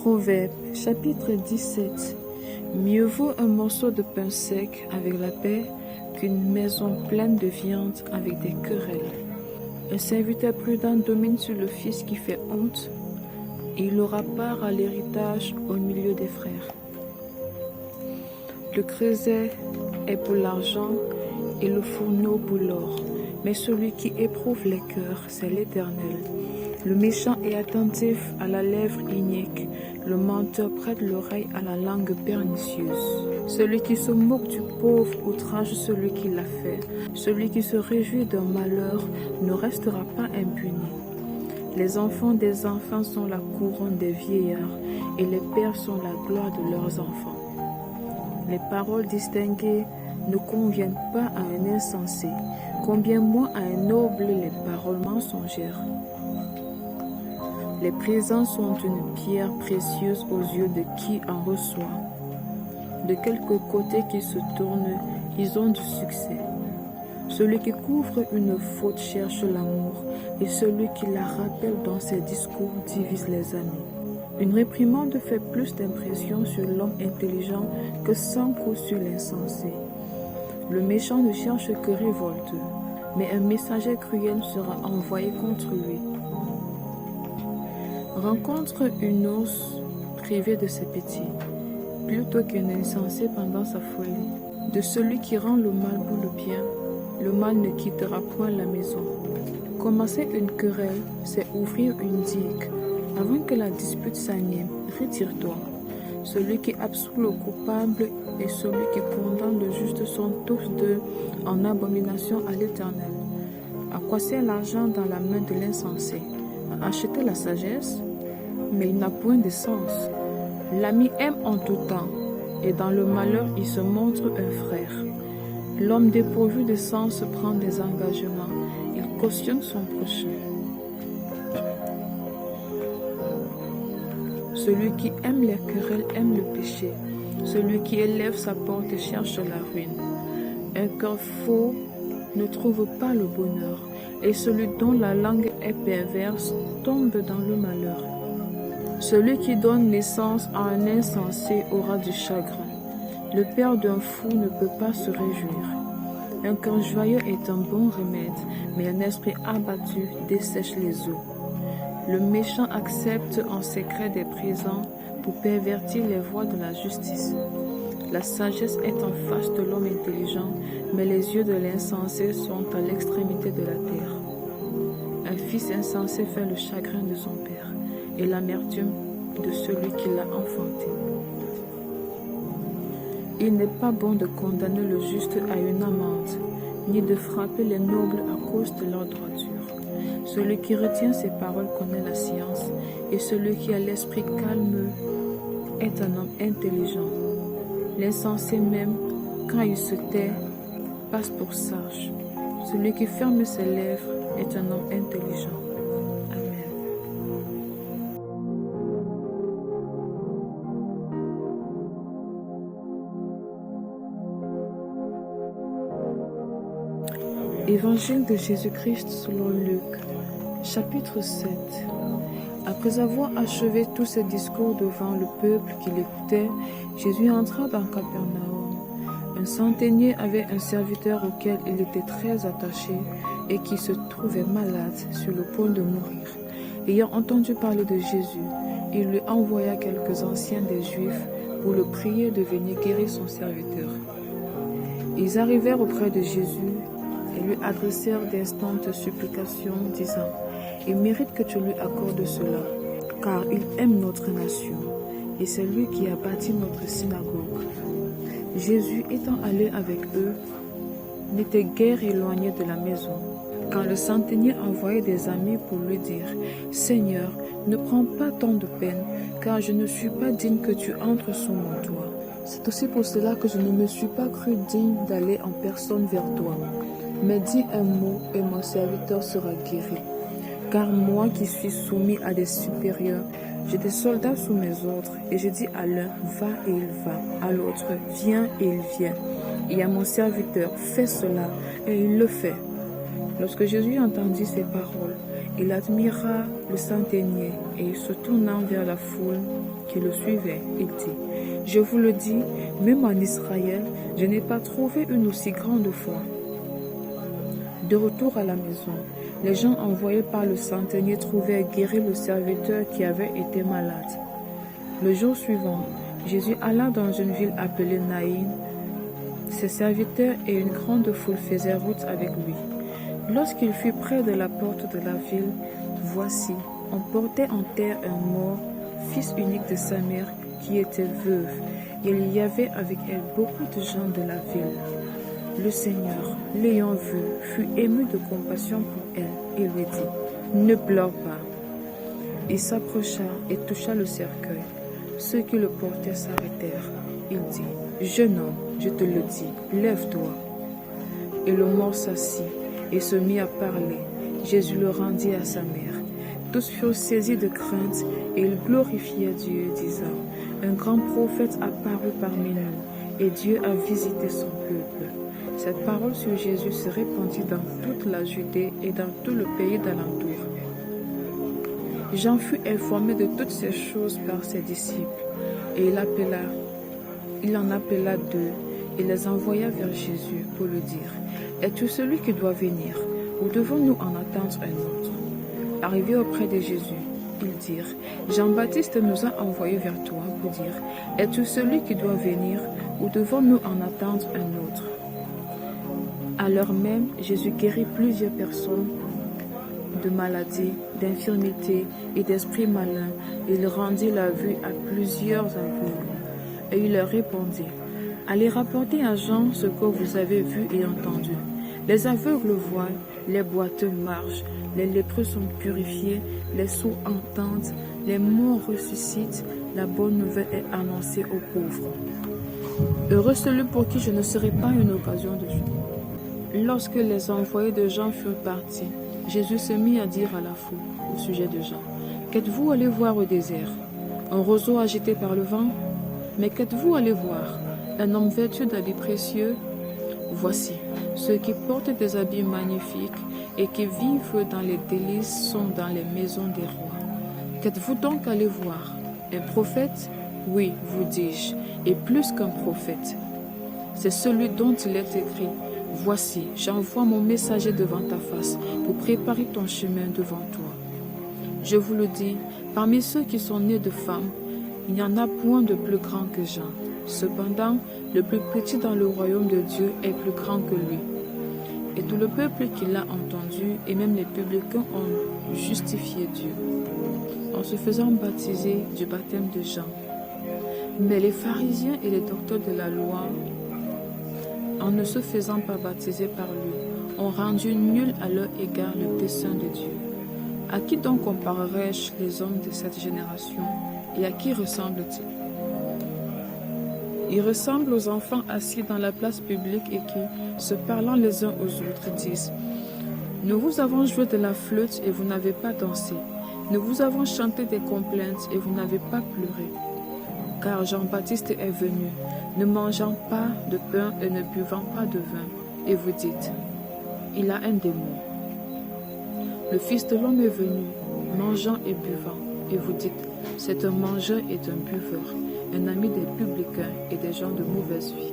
Proverbe, chapitre 17. Mieux vaut un morceau de pain sec avec la paix qu'une maison pleine de viande avec des querelles. Un serviteur prudent domine sur le fils qui fait honte, et il aura part à l'héritage au milieu des frères. Le creuset est pour l'argent et le fourneau pour l'or, mais celui qui éprouve les cœurs, c'est l'Éternel. Le méchant est attentif à la lèvre inique, le menteur prête l'oreille à la langue pernicieuse. Celui qui se moque du pauvre outrage celui qui l'a fait. Celui qui se réjouit d'un malheur ne restera pas impuni. Les enfants des enfants sont la couronne des vieillards, et les pères sont la gloire de leurs enfants. Les paroles distinguées ne conviennent pas à un insensé, combien moins à un noble les paroles mensongères. Les présents sont une pierre précieuse aux yeux de qui en reçoit. De quelque côté qu'ils se tournent, ils ont du succès. Celui qui couvre une faute cherche l'amour, et celui qui la rappelle dans ses discours divise les amis. Une réprimande fait plus d'impression sur l'homme intelligent que 100 coups sur l'insensé. Le méchant ne cherche que révolte, mais un messager cruel sera envoyé contre lui. Rencontre une ours privée de ses petits, plutôt qu'un insensé pendant sa folie. De celui qui rend le mal pour le bien, le mal ne quittera point la maison. Commencer une querelle, c'est ouvrir une digue. Avant que la dispute s'anime, retire-toi. Celui qui absout le coupable et celui qui condamne le juste sont tous deux en abomination à l'Éternel. À quoi sert l'argent dans la main de l'insensé? À acheter la sagesse? Mais il n'a point de sens. L'ami aime en tout temps, et dans le malheur il se montre un frère. L'homme dépourvu de sens prend des engagements, il cautionne son prochain. Celui qui aime les querelles aime le péché. Celui qui élève sa porte cherche la ruine. Un cœur faux ne trouve pas le bonheur, et celui dont la langue est perverse tombe dans le malheur. Celui qui donne naissance à un insensé aura du chagrin. Le père d'un fou ne peut pas se réjouir. Un cœur joyeux est un bon remède, mais un esprit abattu dessèche les eaux. Le méchant accepte en secret des présents pour pervertir les voies de la justice. La sagesse est en face de l'homme intelligent, mais les yeux de l'insensé sont à l'extrémité de la terre. Un fils insensé fait le chagrin de son père, et l'amertume de celui qui l'a enfanté. Il n'est pas bon de condamner le juste à une amende, ni de frapper les nobles à cause de leur droiture. Celui qui retient ses paroles connaît la science, et celui qui a l'esprit calme est un homme intelligent. L'insensé même, quand il se tait, passe pour sage. Celui qui ferme ses lèvres est un homme intelligent. Amen. Évangile de Jésus-Christ selon Luc, chapitre 7. Après avoir achevé tous ses discours devant le peuple qui l'écoutait, Jésus entra dans Capernaum. Un centenier avait un serviteur auquel il était très attaché et qui se trouvait malade sur le point de mourir. Ayant entendu parler de Jésus, il lui envoya quelques anciens des Juifs pour le prier de venir guérir son serviteur. Ils arrivèrent auprès de Jésus et lui adressèrent d'instantes supplications, disant: « Il mérite que tu lui accordes cela, car il aime notre nation, et c'est lui qui a bâti notre synagogue. » Jésus, étant allé avec eux, n'était guère éloigné de la maison, quand le centenier envoyait des amis pour lui dire: « Seigneur, ne prends pas tant de peine, car je ne suis pas digne que tu entres sous mon toit. C'est aussi pour cela que je ne me suis pas cru digne d'aller en personne vers toi. Mais dis un mot et mon serviteur sera guéri. Car moi qui suis soumis à des supérieurs, j'ai des soldats sous mes ordres, et je dis à l'un: va et il va, à l'autre: viens et il vient, et à mon serviteur: fais cela, et il le fait. » Lorsque Jésus entendit ces paroles, il admira le centenier, et se tournant vers la foule, qui le suivaient. Il dit, je vous le dis, même en Israël, je n'ai pas trouvé une aussi grande foi. De retour à la maison, les gens envoyés par le centenier trouvèrent guéri le serviteur qui avait été malade. Le jour suivant, Jésus alla dans une ville appelée Naïn. Ses serviteurs et une grande foule faisaient route avec lui. Lorsqu'il fut près de la porte de la ville, voici, on portait en terre un mort, fils unique de sa mère, qui était veuve. Il y avait avec elle beaucoup de gens de la ville. Le Seigneur, l'ayant vue, fut ému de compassion pour elle et lui dit, ne pleure pas. Il s'approcha et toucha le cercueil. Ceux qui le portaient s'arrêtèrent. Il dit, jeune homme, je te le dis, lève-toi. Et le mort s'assit et se mit à parler. Jésus le rendit à sa mère. Tous furent saisis de crainte et ils glorifiaient Dieu, disant, un grand prophète apparut parmi nous et Dieu a visité son peuple. Cette parole sur Jésus se répandit dans toute la Judée et dans tout le pays d'alentour. Jean fut informé de toutes ces choses par ses disciples, et il en appela 2 et les envoya vers Jésus pour lui dire, es-tu celui qui doit venir, ou devons-nous en attendre un autre? Arrivés auprès de Jésus, ils dirent, Jean-Baptiste nous a envoyés vers toi pour dire, es-tu celui qui doit venir, ou devons-nous en attendre un autre? À l'heure même, Jésus guérit plusieurs personnes de maladies, d'infirmités et d'esprits malins. Il rendit la vue à plusieurs aveugles. Et il leur répondit, allez rapporter à Jean ce que vous avez vu et entendu. Les aveugles voient, les boiteux marchent, les lépreux sont purifiés, les sourds entendent, les morts ressuscitent, la bonne nouvelle est annoncée aux pauvres. Heureux celui pour qui je ne serai pas une occasion de joie. Lorsque les envoyés de Jean furent partis, Jésus se mit à dire à la foule au sujet de Jean, qu'êtes-vous allé voir au désert? Un roseau agité par le vent? Mais qu'êtes-vous allé voir? Un homme vêtu d'habits précieux? Voici, ceux qui portent des habits magnifiques et qui vivent dans les délices sont dans les maisons des rois. Qu'êtes-vous donc allé voir? Un prophète? Oui, vous dis-je, et plus qu'un prophète. C'est celui dont il est écrit, voici, j'envoie mon messager devant ta face pour préparer ton chemin devant toi. Je vous le dis, parmi ceux qui sont nés de femmes, il n'y en a point de plus grand que Jean. Cependant, le plus petit dans le royaume de Dieu est plus grand que lui. Et tout le peuple qui l'a entendu, et même les publicains ont justifié Dieu, en se faisant baptiser du baptême de Jean. Mais les pharisiens et les docteurs de la loi, en ne se faisant pas baptiser par lui, ont rendu nul à leur égard le dessein de Dieu. À qui donc comparerai-je les hommes de cette génération, et à qui ressemblent-ils? Ils ressemblent aux enfants assis dans la place publique et qui, se parlant les uns aux autres, disent « Nous vous avons joué de la flûte et vous n'avez pas dansé. Nous vous avons chanté des complaintes et vous n'avez pas pleuré. Car Jean-Baptiste est venu, ne mangeant pas de pain et ne buvant pas de vin. Et vous dites, il a un démon. Le Fils de l'homme est venu, mangeant et buvant. Et vous dites, c'est un mangeur et un buveur, un ami des publicains et des gens de mauvaise vie.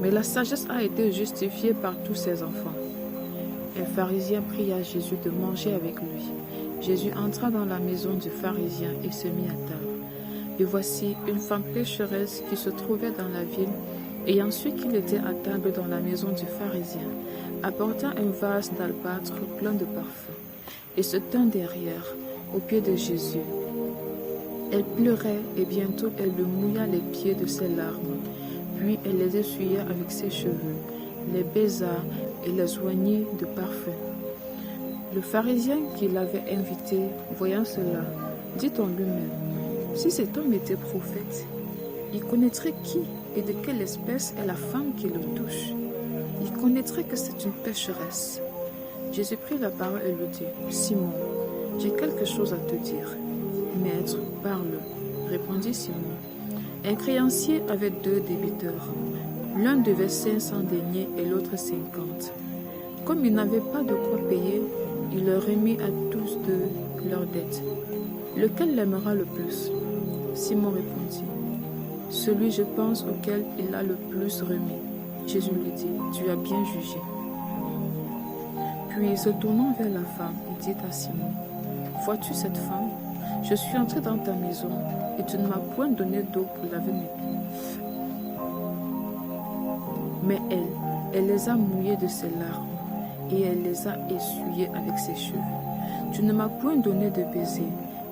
Mais la sagesse a été justifiée par tous ses enfants. Un pharisien pria Jésus de manger avec lui. Jésus entra dans la maison du pharisien et se mit à table. Et voici une femme pécheresse qui se trouvait dans la ville, ayant su qu'il était à table dans la maison du pharisien, apporta un vase d'albâtre plein de parfums, et se tint derrière, aux pieds de Jésus. Elle pleurait, et bientôt elle le mouilla les pieds de ses larmes, puis elle les essuya avec ses cheveux, les baisa et les oignit de parfum. Le pharisien qui l'avait invité, voyant cela, dit en lui-même, si cet homme était prophète, il connaîtrait qui et de quelle espèce est la femme qui le touche. Il connaîtrait que c'est une pécheresse. Jésus prit la parole et lui dit, Simon, j'ai quelque chose à te dire. Maître, parle, répondit Simon. Un créancier avait 2 débiteurs. L'un devait 500 deniers et l'autre 50. Comme il n'avait pas de quoi payer, il leur remit à tous 2 leurs dettes. Lequel l'aimera le plus? Simon répondit, celui, je pense, auquel il a le plus remis. Jésus lui dit, tu as bien jugé. Puis, se tournant vers la femme, il dit à Simon, vois-tu cette femme? Je suis entré dans ta maison et tu ne m'as point donné d'eau pour laver mes pieds. Mais elle les a mouillés de ses larmes et elle les a essuyés avec ses cheveux. Tu ne m'as point donné de baiser,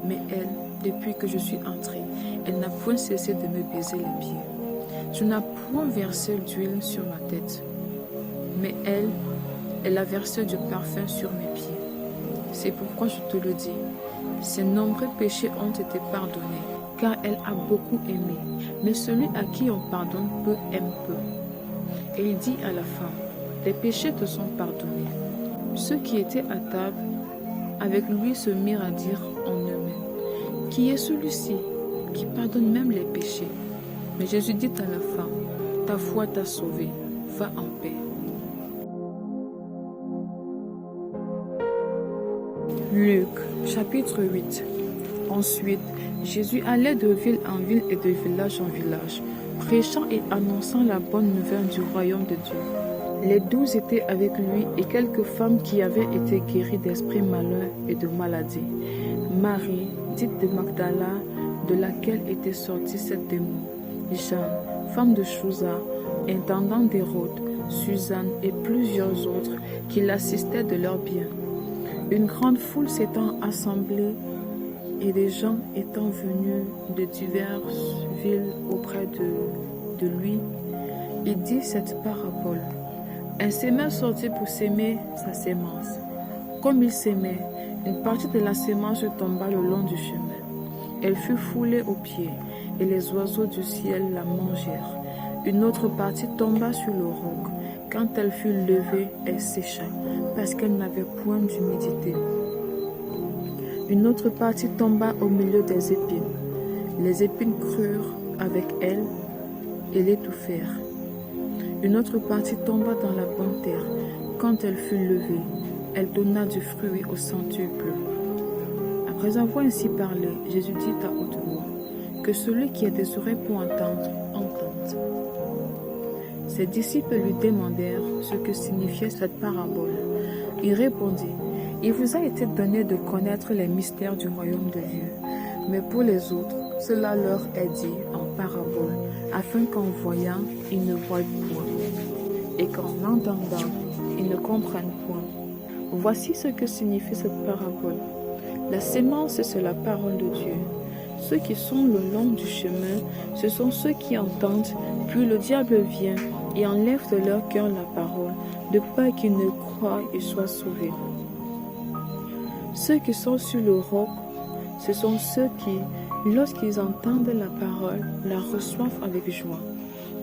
mais elle, depuis que je suis entrée, elle n'a point cessé de me baiser les pieds. Tu n'as point versé d'huile sur ma tête, mais elle a versé du parfum sur mes pieds. C'est pourquoi je te le dis, ses nombreux péchés ont été pardonnés, car elle a beaucoup aimé, mais celui à qui on pardonne peu aime peu. Et il dit à la femme, les péchés te sont pardonnés. Ceux qui étaient à table avec lui se mirent à dire en eux-mêmes, qui est celui-ci qui pardonne même les péchés? Mais Jésus dit à la femme, ta foi t'a sauvée, va en paix. Luc, chapitre 8. Ensuite, Jésus allait de ville en ville et de village en village, prêchant et annonçant la bonne nouvelle du royaume de Dieu. Les 12 étaient avec lui et quelques femmes qui avaient été guéries d'esprits malins et de maladies. Marie, dite de Magdala, de laquelle étaient sortis 7 démons. Jeanne, femme de Chouza, intendant d'Hérode, Suzanne et plusieurs autres qui l'assistaient de leurs biens. Une grande foule s'étant assemblée et des gens étant venus de diverses villes auprès de lui, il dit cette parabole. Un semeur sortit pour s'aimer sa sémence. Comme il s'aimait, une partie de la sémence tomba le long du chemin. Elle fut foulée aux pieds, et les oiseaux du ciel la mangèrent. Une autre partie tomba sur le roc. Quand elle fut levée, elle sécha, parce qu'elle n'avait point d'humidité. Une autre partie tomba au milieu des épines. Les épines crurent avec elle et l'étouffèrent. Une autre partie tomba dans la bonne terre. Quand elle fut levée, elle donna du fruit au centuple. Après avoir ainsi parlé, Jésus dit à haute voix, que celui qui a des oreilles pour entendre, entende. Ses disciples lui demandèrent ce que signifiait cette parabole. Il répondit, il vous a été donné de connaître les mystères du royaume de Dieu, mais pour les autres, cela leur est dit en parabole, afin qu'en voyant, ils ne voient point, et qu'en entendant, ils ne comprennent point. Voici ce que signifie cette parabole. La sémence, c'est la parole de Dieu. Ceux qui sont le long du chemin, ce sont ceux qui entendent, puis le diable vient et enlève de leur cœur la parole, de peur qu'ils ne croient et soient sauvés. Ceux qui sont sur le roc, ce sont ceux qui, lorsqu'ils entendent la parole, la reçoivent avec joie,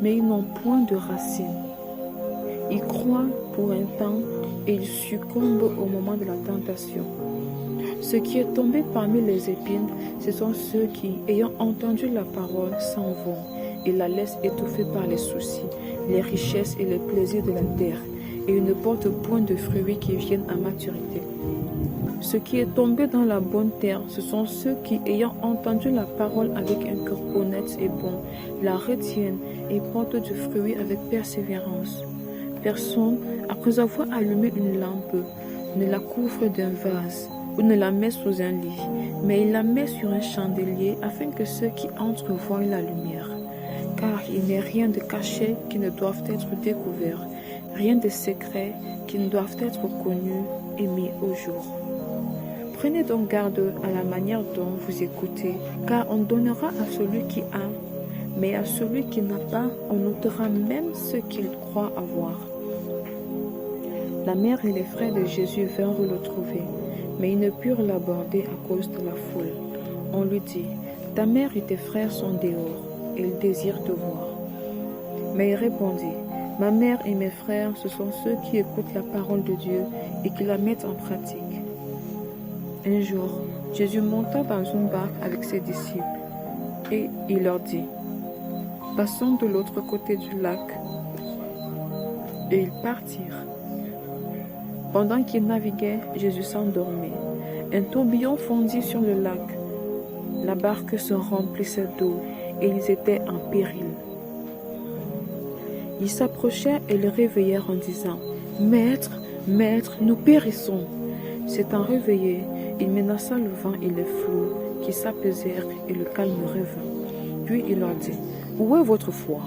mais ils n'ont point de racines. Ils croient pour un temps et ils succombent au moment de la tentation. Ce qui est tombé parmi les épines, ce sont ceux qui, ayant entendu la parole, s'en vont et la laissent étouffer par les soucis, les richesses et les plaisirs de la terre, et ils ne portent point de fruits qui viennent à maturité. Ce qui est tombé dans la bonne terre, ce sont ceux qui, ayant entendu la parole avec un cœur honnête et bon, la retiennent et portent du fruit avec persévérance. Personne, après avoir allumé une lampe, ne la couvre d'un vase ou ne la met sous un lit, mais il la met sur un chandelier afin que ceux qui entrent voient la lumière. Car il n'est rien de caché qui ne doive être découvert, rien de secret qui ne doive être connu et mis au jour. Prenez donc garde à la manière dont vous écoutez, car on donnera à celui qui a, mais à celui qui n'a pas, on ôtera même ce qu'il croit avoir. La mère et les frères de Jésus vinrent le trouver, mais ils ne purent l'aborder à cause de la foule. On lui dit, ta mère et tes frères sont dehors, et ils désirent te voir. Mais il répondit, ma mère et mes frères, ce sont ceux qui écoutent la parole de Dieu et qui la mettent en pratique. Un jour, Jésus monta dans une barque avec ses disciples, et il leur dit, passons de l'autre côté du lac. Et ils partirent. Pendant qu'ils naviguaient, Jésus s'endormait. Un tourbillon fondit sur le lac, La barque se remplissait d'eau et ils étaient en péril. Ils s'approchèrent et le réveillèrent en disant « Maître, Maître, nous périssons !» S'étant réveillé, il menaça le vent et les flots qui s'apaisèrent et le calme revint. Puis il leur dit « Où est votre foi ?»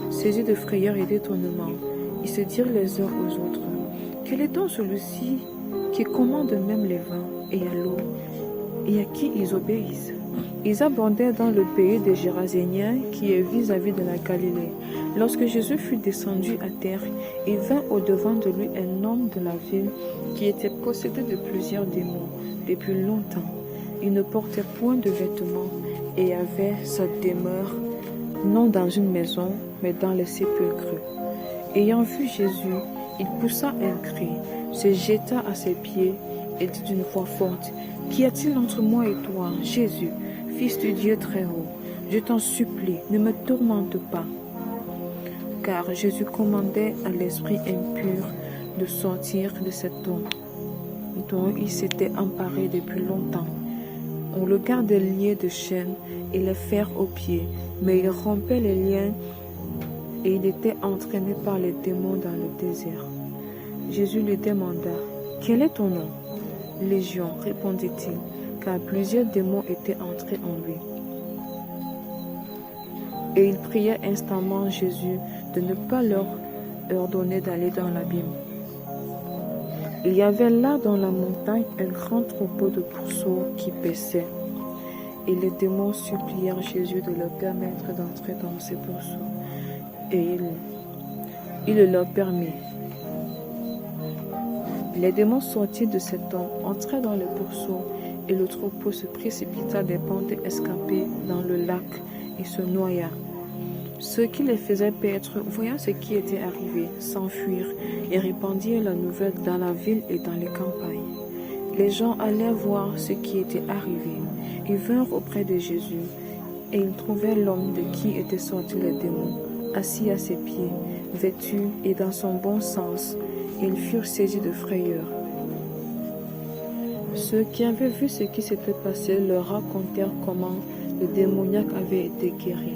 Saisis de frayeur et d'étonnement, ils se dirent les uns aux autres « Quel est donc celui-ci qui commande même les vents et à l'eau et à qui ils obéissent ?» Ils abondaient dans le pays des Géraséniens qui est vis-à-vis de la Galilée. Lorsque Jésus fut descendu à terre, il vint au-devant de lui un homme de la ville qui était possédé de plusieurs démons depuis longtemps. Il ne portait point de vêtements et avait sa demeure non dans une maison, mais dans les sépulcres. Ayant vu Jésus, il poussa un cri, se jeta à ses pieds et dit d'une voix forte, « Qu'y a-t-il entre moi et toi, Jésus, Fils du Dieu très haut? Je t'en supplie, ne me tourmente pas. » Car Jésus commandait à l'esprit impur de sortir de cet homme, dont il s'était emparé depuis longtemps. On le gardait lié de chaînes et les fers aux pieds, mais il rompait les liens et il était entraîné par les démons dans le désert. Jésus lui demanda, « Quel est ton nom ?» « Légion, répondit-il, car plusieurs démons étaient entrés en lui. Et il priait instamment Jésus de ne pas leur ordonner d'aller dans l'abîme. Il y avait là dans la montagne un grand troupeau de pourceaux qui paissaient, et les démons supplièrent Jésus de leur permettre d'entrer dans ces pourceaux, et il le leur permit. Les démons sortis de cet homme entrèrent dans le pourceau, et le troupeau se précipita des pentes escarpées dans le lac et se noya. Ceux qui les faisaient paître, voyant ce qui était arrivé, s'enfuirent et répandirent la nouvelle dans la ville et dans les campagnes. Les gens allèrent voir ce qui était arrivé. Ils vinrent auprès de Jésus, et ils trouvèrent l'homme de qui étaient sortis les démons, assis à ses pieds, vêtu et dans son bon sens. Ils furent saisis de frayeur. Ceux qui avaient vu ce qui s'était passé leur racontèrent comment le démoniaque avait été guéri.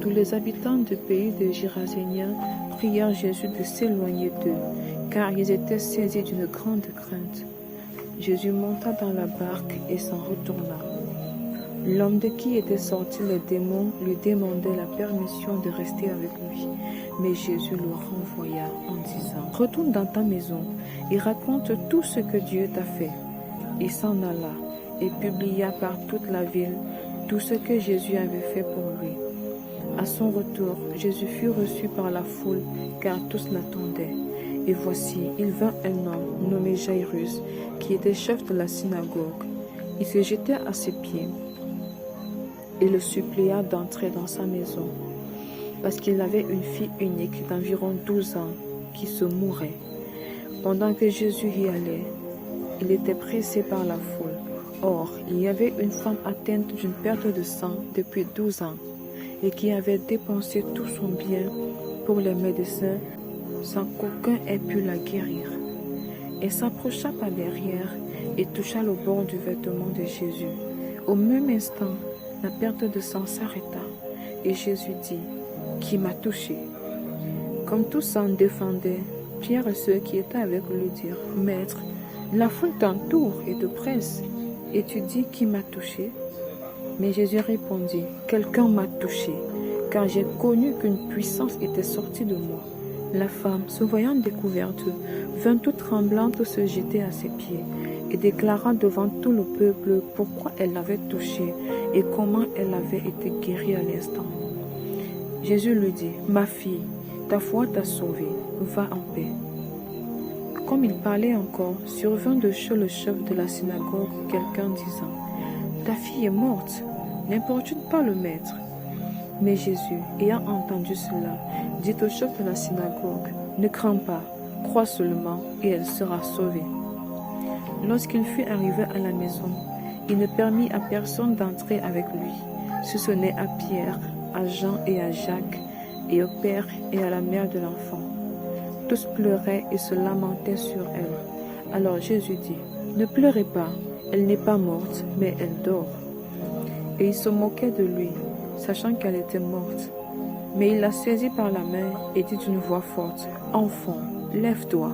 Tous les habitants du pays des Géraséniens prièrent Jésus de s'éloigner d'eux, car ils étaient saisis d'une grande crainte. Jésus monta dans la barque et s'en retourna. L'homme de qui étaient sortis les démons lui demandait la permission de rester avec lui. Mais Jésus le renvoya en disant, « Retourne dans ta maison et raconte tout ce que Dieu t'a fait. » Il s'en alla et publia par toute la ville tout ce que Jésus avait fait pour lui. À son retour, Jésus fut reçu par la foule, car tous l'attendaient. Et voici, il vint un homme nommé Jairus, qui était chef de la synagogue. Il se jeta à ses pieds et le supplia d'entrer dans sa maison, parce qu'il avait une fille unique d'environ 12 ans qui se mourait. Pendant que Jésus y allait, il était pressé par la foule. Or, il y avait une femme atteinte d'une perte de sang depuis 12 ans et qui avait dépensé tout son bien pour les médecins sans qu'aucun ait pu la guérir. Elle s'approcha par derrière et toucha le bord du vêtement de Jésus. Au même instant, la perte de sang s'arrêta et Jésus dit, « Qui m'a touché ?» Comme tous s'en défendaient, Pierre et ceux qui étaient avec lui dirent, « Maître, la foule t'entoure et te presse, et tu dis qui m'a touché ?» Mais Jésus répondit, « Quelqu'un m'a touché, car j'ai connu qu'une puissance était sortie de moi. » La femme, se voyant découverte, vint toute tremblante se jeter à ses pieds et déclara devant tout le peuple pourquoi elle l'avait touché et comment elle avait été guérie à l'instant. Jésus lui dit, « Ma fille, ta foi t'a sauvée, va en paix. » Comme il parlait encore, survint de chez le chef de la synagogue quelqu'un disant, « Ta fille est morte, n'importune pas le maître. » Mais Jésus, ayant entendu cela, dit au chef de la synagogue, « Ne crains pas, crois seulement et elle sera sauvée. » Lorsqu'il fut arrivé à la maison, il ne permit à personne d'entrer avec lui, si ce n'est à Pierre, à Jean et à Jacques, et au père et à la mère de l'enfant. Tous pleuraient et se lamentaient sur elle. Alors Jésus dit, « Ne pleurez pas, elle n'est pas morte, mais elle dort. » et il se moquait de lui, sachant qu'elle était morte. Mais il la saisit par la main et dit d'une voix forte, « Enfant, lève-toi !»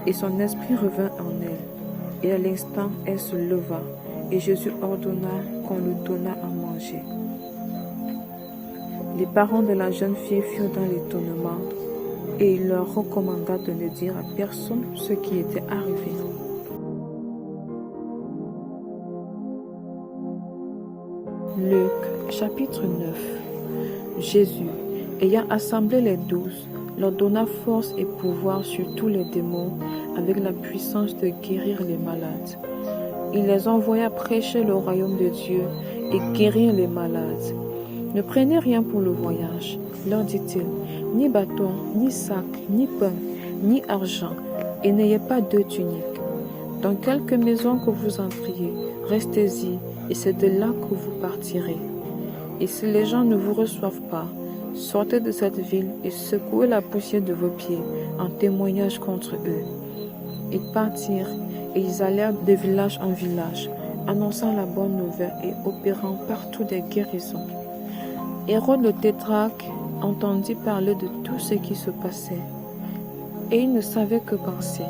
Et son esprit revint en elle. Et à l'instant, elle se leva, et Jésus ordonna qu'on lui donnât à manger. Les parents de la jeune fille furent dans l'étonnement, et il leur recommanda de ne dire à personne ce qui était arrivé. Luc, chapitre 9. Jésus, ayant assemblé les 12, leur donna force et pouvoir sur tous les démons, avec la puissance de guérir les malades. Il les envoya prêcher le royaume de Dieu et guérir les malades. Ne prenez rien pour le voyage, leur dit-il, ni bâton, ni sac, ni pain, ni argent, et n'ayez pas 2 tuniques. Dans quelque maison que vous entriez, restez-y, et c'est de là que vous partirez. Et si les gens ne vous reçoivent pas, sortez de cette ville et secouez la poussière de vos pieds en témoignage contre eux. Ils partirent et ils allèrent de village en village, annonçant la bonne nouvelle et opérant partout des guérisons. Hérode le tétrarque entendit parler de tout ce qui se passait, et il ne savait que penser,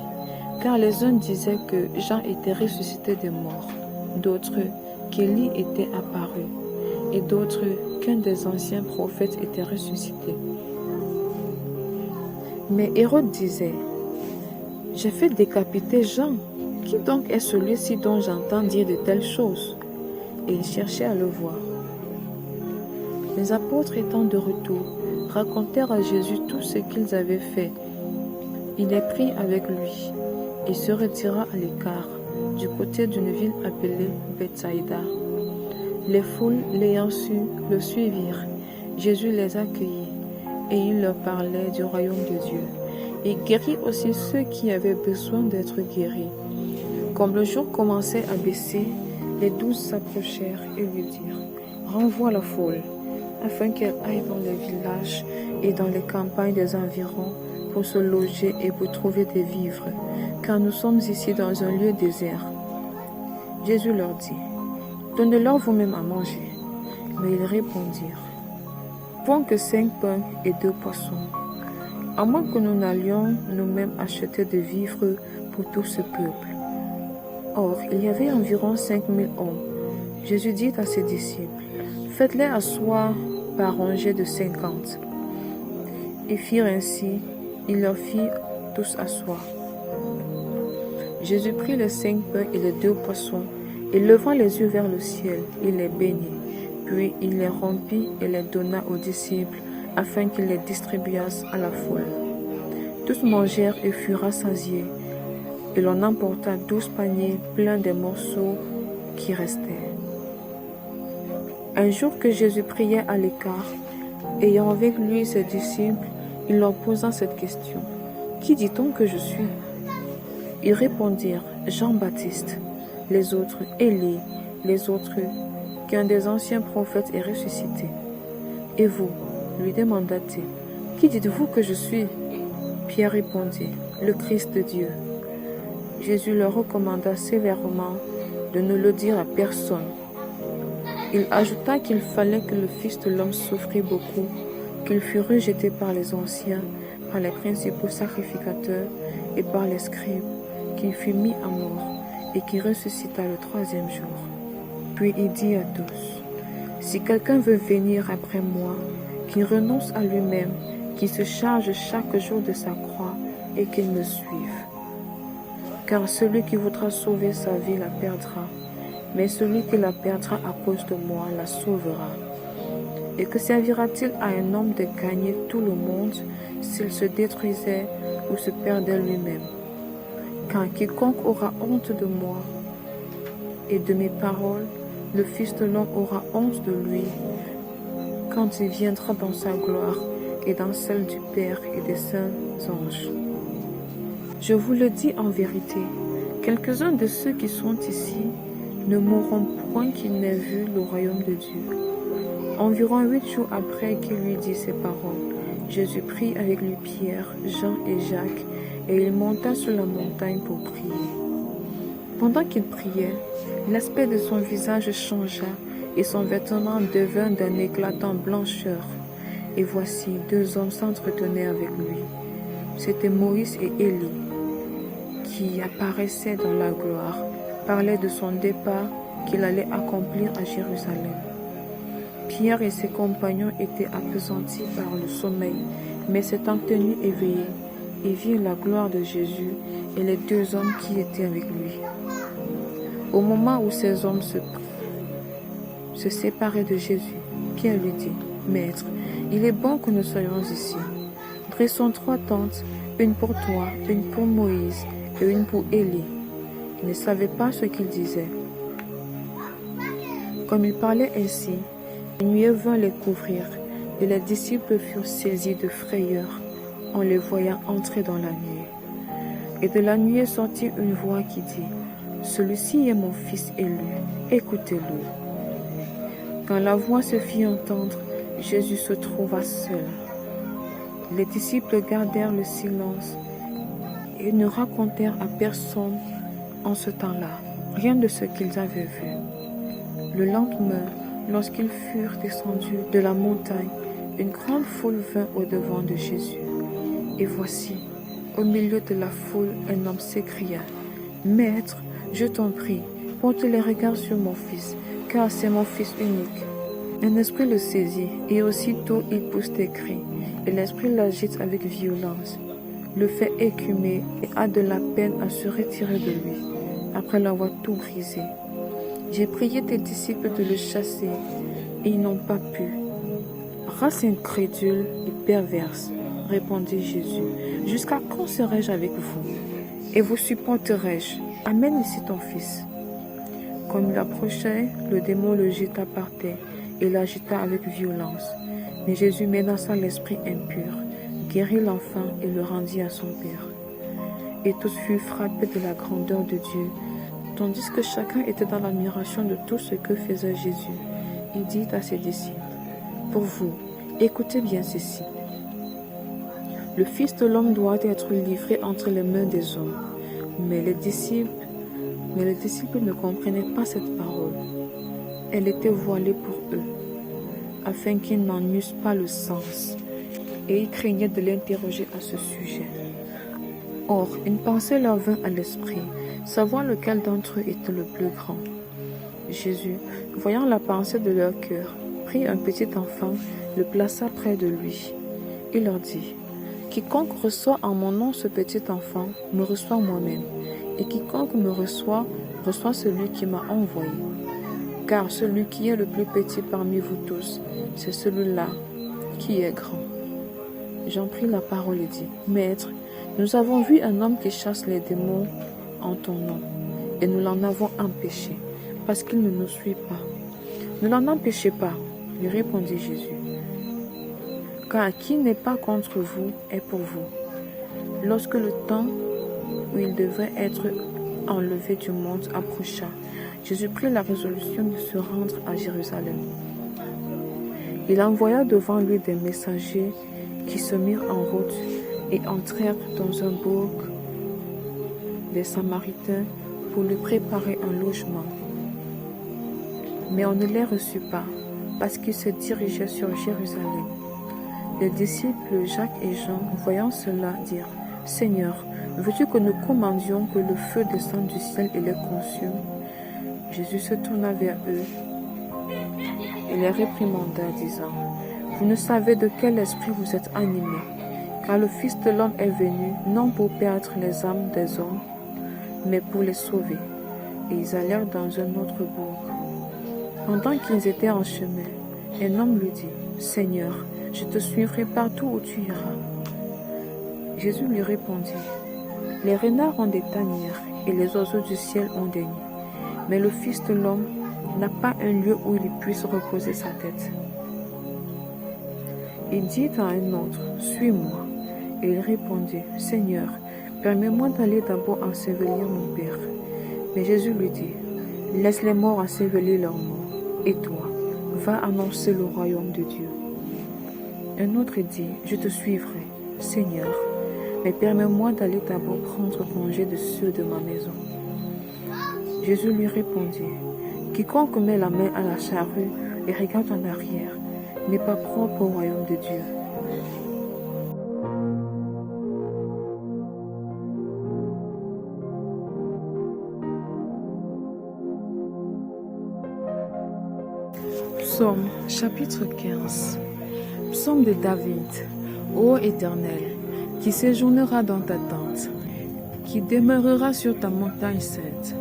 car les uns disaient que Jean était ressuscité des morts, d'autres qu'Élie était apparu, et d'autres qu'un des anciens prophètes était ressuscité. Mais Hérode disait, « J'ai fait décapiter Jean. Qui donc est celui-ci dont j'entends dire de telles choses ?» Et il cherchait à le voir. Les apôtres étant de retour, racontèrent à Jésus tout ce qu'ils avaient fait. Il les prit avec lui et se retira à l'écart, du côté d'une ville appelée Bethsaïda. Les foules, l'ayant su, le suivirent. Jésus les accueillit et il leur parlait du royaume de Dieu. Il guérit aussi ceux qui avaient besoin d'être guéris. Comme le jour commençait à baisser, les 12 s'approchèrent et lui dirent, « Renvoie la foule, afin qu'elle aille dans les villages et dans les campagnes des environs pour se loger et pour trouver des vivres, car nous sommes ici dans un lieu désert. » Jésus leur dit, « Donnez-leur vous-même à manger. » Mais ils répondirent, « Point que 5 pains et 2 poissons, à moins que nous n'allions nous-mêmes acheter des vivres pour tout ce peuple. » Or, il y avait environ 5000 hommes. Jésus dit à ses disciples, « Faites-les asseoir par rangées de 50. » Ils firent ainsi, il leur fit tous asseoir. Jésus prit les 5 pains et les 2 poissons, et levant les yeux vers le ciel, il les bénit. Puis il les rompit et les donna aux disciples, afin qu'ils les distribuassent à la foule. Tous mangèrent et furent rassasiés, et l'on emporta 12 paniers pleins des morceaux qui restaient. Un jour que Jésus priait à l'écart, ayant avec lui ses disciples, il leur posa cette question, « Qui dit-on que je suis ?» Ils répondirent, « Jean-Baptiste », les autres, « Élie », les autres, « qu'un des anciens prophètes est ressuscité. » « Et vous ?» lui demanda-t-il, « Qui dites-vous que je suis ?» Pierre répondit, « Le Christ de Dieu. » Jésus leur recommanda sévèrement de ne le dire à personne. Il ajouta qu'il fallait que le Fils de l'homme souffrit beaucoup, qu'il fût rejeté par les anciens, par les principaux sacrificateurs et par les scribes, qu'il fût mis à mort et qu'il ressuscita le 3e jour. Puis il dit à tous, « Si quelqu'un veut venir après moi, qu'il renonce à lui-même, qu'il se charge chaque jour de sa croix et qu'il me suive. Car celui qui voudra sauver sa vie la perdra, mais celui qui la perdra à cause de moi la sauvera. Et que servira-t-il à un homme de gagner tout le monde s'il se détruisait ou se perdait lui-même? Car quiconque aura honte de moi et de mes paroles, le Fils de l'homme aura honte de lui quand il viendra dans sa gloire et dans celle du Père et des saints anges. Je vous le dis en vérité, quelques-uns de ceux qui sont ici ne mourront point qu'ils n'aient vu le royaume de Dieu. » Environ 8 jours après qu'il lui dit ces paroles, Jésus prit avec lui Pierre, Jean et Jacques, et il monta sur la montagne pour prier. Pendant qu'il priait, l'aspect de son visage changea, et son vêtement devint d'un éclatant blancheur. Et voici, deux hommes s'entretenaient avec lui. C'étaient Moïse et Élie, qui apparaissaient dans la gloire, parlaient de son départ qu'il allait accomplir à Jérusalem. Pierre et ses compagnons étaient appesantis par le sommeil, mais s'étant tenus éveillés, ils virent la gloire de Jésus et les deux hommes qui étaient avec lui. Au moment où ces hommes se séparaient de Jésus, Pierre lui dit, « Maître, il est bon que nous soyons ici. Dressons 3 tentes, une pour toi, une pour Moïse et une pour Élie. » Il ne savait pas ce qu'il disait. Comme il parlait ainsi, la nuée vint les couvrir, et les disciples furent saisis de frayeur en les voyant entrer dans la nuée. Et de la nuée sortit une voix qui dit, « Celui-ci est mon fils élu, écoutez-le. » Quand la voix se fit entendre, Jésus se trouva seul. Les disciples gardèrent le silence et ne racontèrent à personne en ce temps-là rien de ce qu'ils avaient vu. Le lendemain, lorsqu'ils furent descendus de la montagne, une grande foule vint au-devant de Jésus. Et voici, au milieu de la foule, un homme s'écria, « Maître, je t'en prie, porte les regards sur mon fils, car c'est mon fils unique. » Un esprit le saisit, et aussitôt il pousse des cris, et l'esprit l'agite avec violence, le fait écumer et a de la peine à se retirer de lui, après l'avoir tout brisé. J'ai prié tes disciples de le chasser, et ils n'ont pas pu. Race incrédule et perverse, répondit Jésus, jusqu'à quand serai-je avec vous? Et vous supporterai-je? Amène ici ton fils. Comme il approchait, le démon le jeta par terre et l'agita avec violence. Mais Jésus menaça l'esprit impur, guérit l'enfant et le rendit à son père. Et tous furent frappés de la grandeur de Dieu, tandis que chacun était dans l'admiration de tout ce que faisait Jésus. Il dit à ses disciples, « Pour vous, écoutez bien ceci. Le Fils de l'homme doit être livré entre les mains des hommes. » Mais les disciples ne comprenaient pas cette parole. Elle était voilée pour eux, afin qu'ils n'en eussent pas le sens, et ils craignaient de l'interroger à ce sujet. Or, une pensée leur vint à l'esprit, savoir lequel d'entre eux était le plus grand. Jésus, voyant la pensée de leur cœur, prit un petit enfant, le plaça près de lui. Il leur dit, « Quiconque reçoit en mon nom ce petit enfant, me reçoit moi-même, et quiconque me reçoit, reçoit celui qui m'a envoyé. Car celui qui est le plus petit parmi vous tous, c'est celui-là qui est grand. » Jean prit la parole et dit, « Maître, nous avons vu un homme qui chasse les démons en ton nom, et nous l'en avons empêché, parce qu'il ne nous suit pas. » « Ne l'en empêchez pas, lui répondit Jésus, car qui n'est pas contre vous est pour vous. Lorsque le temps où il devrait être enlevé du monde approcha, Jésus prit la résolution de se rendre à Jérusalem. Il envoya devant lui des messagers qui se mirent en route et entrèrent dans un bourg des Samaritains pour lui préparer un logement. Mais on ne les reçut pas, parce qu'ils se dirigeaient sur Jérusalem. Les disciples Jacques et Jean, voyant cela, dirent, « Seigneur, veux-tu que nous commandions que le feu descende du ciel et les consume ?» Jésus se tourna vers eux et les réprimanda, disant, « Vous ne savez de quel esprit vous êtes animés, car le Fils de l'homme est venu, non pour perdre les âmes des hommes, mais pour les sauver. » Et ils allèrent dans un autre bourg. Pendant qu'ils étaient en chemin, un homme lui dit, « Seigneur, je te suivrai partout où tu iras. » Jésus lui répondit, « Les renards ont des tanières et les oiseaux du ciel ont des nids, mais le Fils de l'homme n'a pas un lieu où il puisse reposer sa tête. » Il dit à un autre, « Suis-moi. » Et il répondit, « Seigneur, permets-moi d'aller d'abord ensevelir mon Père. » Mais Jésus lui dit, « Laisse les morts ensevelir leurs morts. Et toi, va annoncer le royaume de Dieu. » Un autre dit, « Je te suivrai, Seigneur, mais permets-moi d'aller d'abord prendre congé de ceux de ma maison. » Jésus lui répondit, « Quiconque met la main à la charrue et regarde en arrière n'est pas propre au royaume de Dieu. Psaume chapitre 15. Psaume de David. Ô Éternel, qui séjournera dans ta tente, qui demeurera sur ta montagne sainte,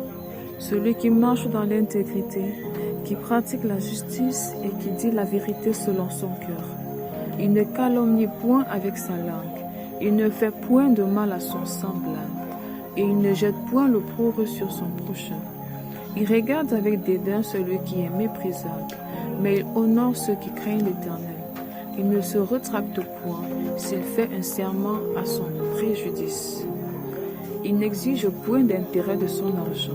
celui qui marche dans l'intégrité, qui pratique la justice et qui dit la vérité selon son cœur. Il ne calomnie point avec sa langue, il ne fait point de mal à son semblable, et il ne jette point l'opprobre sur son prochain. Il regarde avec dédain celui qui est méprisable, mais il honore ceux qui craignent l'Éternel. Il ne se rétracte point s'il fait un serment à son préjudice. Il n'exige point d'intérêt de son argent,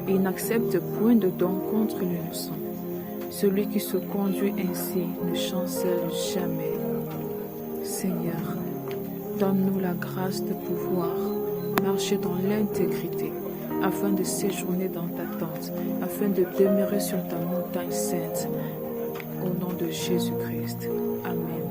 et il n'accepte point de don contre l'innocent. Celui qui se conduit ainsi ne chancelle jamais. Seigneur, donne-nous la grâce de pouvoir marcher dans l'intégrité, afin de séjourner dans ta tente, afin de demeurer sur ta montagne sainte. Au nom de Jésus-Christ. Amen.